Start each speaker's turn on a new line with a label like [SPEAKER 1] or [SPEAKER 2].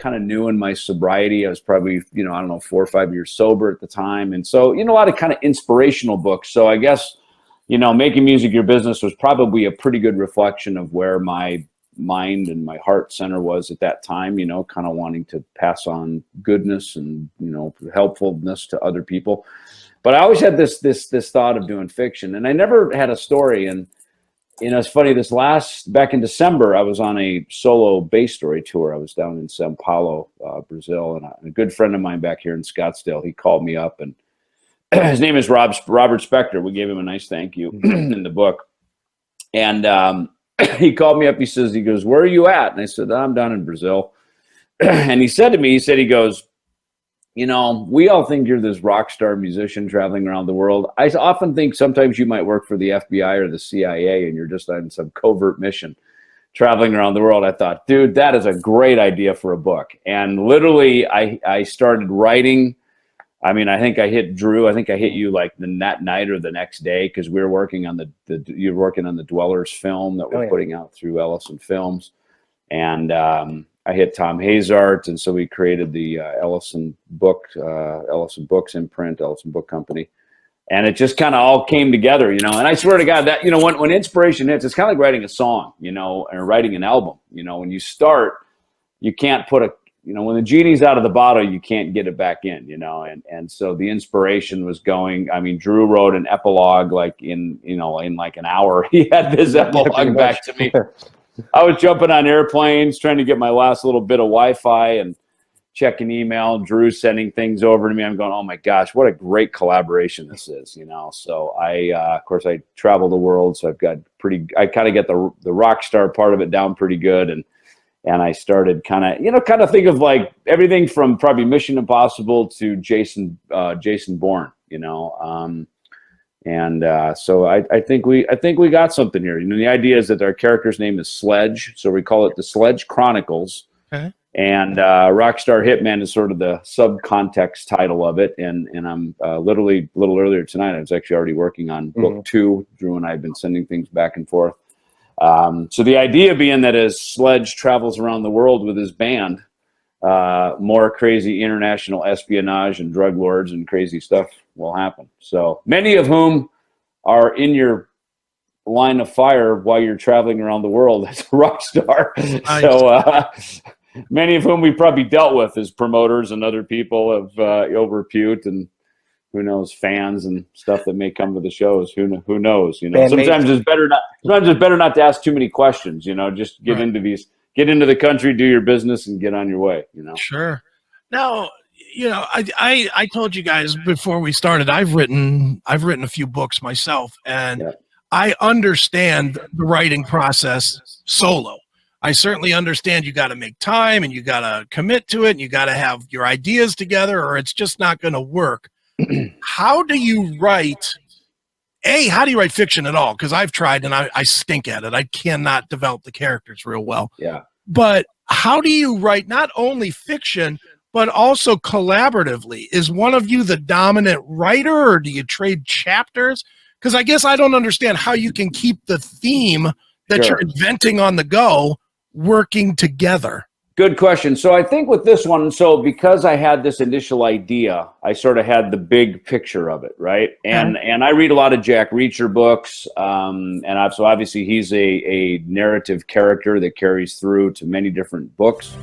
[SPEAKER 1] kind of new in my sobriety. I was probably, I don't know, 4 or 5 years sober at the time. And so, a lot of kind of inspirational books. So I guess, making music your business was probably a pretty good reflection of where my mind and my heart center was at that time, kind of wanting to pass on goodness and, helpfulness to other people. But I always had this thought of doing fiction, and I never had a story. And it's funny, back in December, I was on a solo bass story tour. I was down in Sao Paulo, Brazil, and a good friend of mine back here in Scottsdale, he called me up, and his name is Robert Spector. We gave him a nice thank you in the book. And he called me up, he goes, "Where are you at?" And I said, "I'm down in Brazil." And he said to me, he goes, "We all think you're this rock star musician traveling around the world. I often think sometimes you might work for the FBI or the CIA and you're just on some covert mission traveling around the world." I thought, dude, that is a great idea for a book. And literally I started writing. I mean, I think I hit Drew. I think I hit you like that night or the next day, because we were working on you're working on the Dwellers film that we're putting out through Ellefson Films. And I hit Tom Hazart, and so we created the Ellefson Books imprint, Ellefson Book Company, and it just kind of all came together, And I swear to God that when inspiration hits, it's kind of like writing a song, or writing an album. When you start, you can't put when the genie's out of the bottle, you can't get it back in, and so the inspiration was going. I mean, Drew wrote an epilogue like in like an hour. He had this epilogue back to me. I was jumping on airplanes, trying to get my last little bit of Wi-Fi and checking email. Drew sending things over to me. I'm going, oh my gosh, what a great collaboration this is, So of course, I travel the world, so I kind of get the rock star part of it down pretty good, and I started kind of think of like everything from probably Mission Impossible to Jason Bourne, So I think we got something here. The idea is that our character's name is Sledge, so we call it the Sledge Chronicles. Okay. And Rockstar Hitman is sort of the subcontext title of it. And I'm literally a little earlier tonight, I was actually already working on book 2. Drew and I have been sending things back and forth. So the idea being that as Sledge travels around the world with his band, more crazy international espionage and drug lords and crazy stuff will happen. So many of whom are in your line of fire while you're traveling around the world as a rock star. Nice. So many of whom we probably dealt with as promoters and other people of ill repute, and who knows, fans and stuff that may come to the shows. Who knows? Sometimes it's better not to ask too many questions. Just get into the country, do your business, and get on your way.
[SPEAKER 2] Sure. Now, I told you guys before we started, I've written a few books myself, and I understand the writing process solo. I certainly understand you got to make time and you got to commit to it and you got to have your ideas together, or it's just not going to work. How do you write? How do you write fiction at all? Because I've tried and I stink at it. I cannot develop the characters real well.
[SPEAKER 1] Yeah.
[SPEAKER 2] But how do you write not only fiction, but also collaboratively? Is one of you the dominant writer, or do you trade chapters? Because I guess I don't understand how you can keep the theme that you're inventing on the go working together.
[SPEAKER 1] Good question. So I think with this one, because I had this initial idea, I sort of had the big picture of it, right? And I read a lot of Jack Reacher books, so obviously he's a narrative character that carries through to many different books.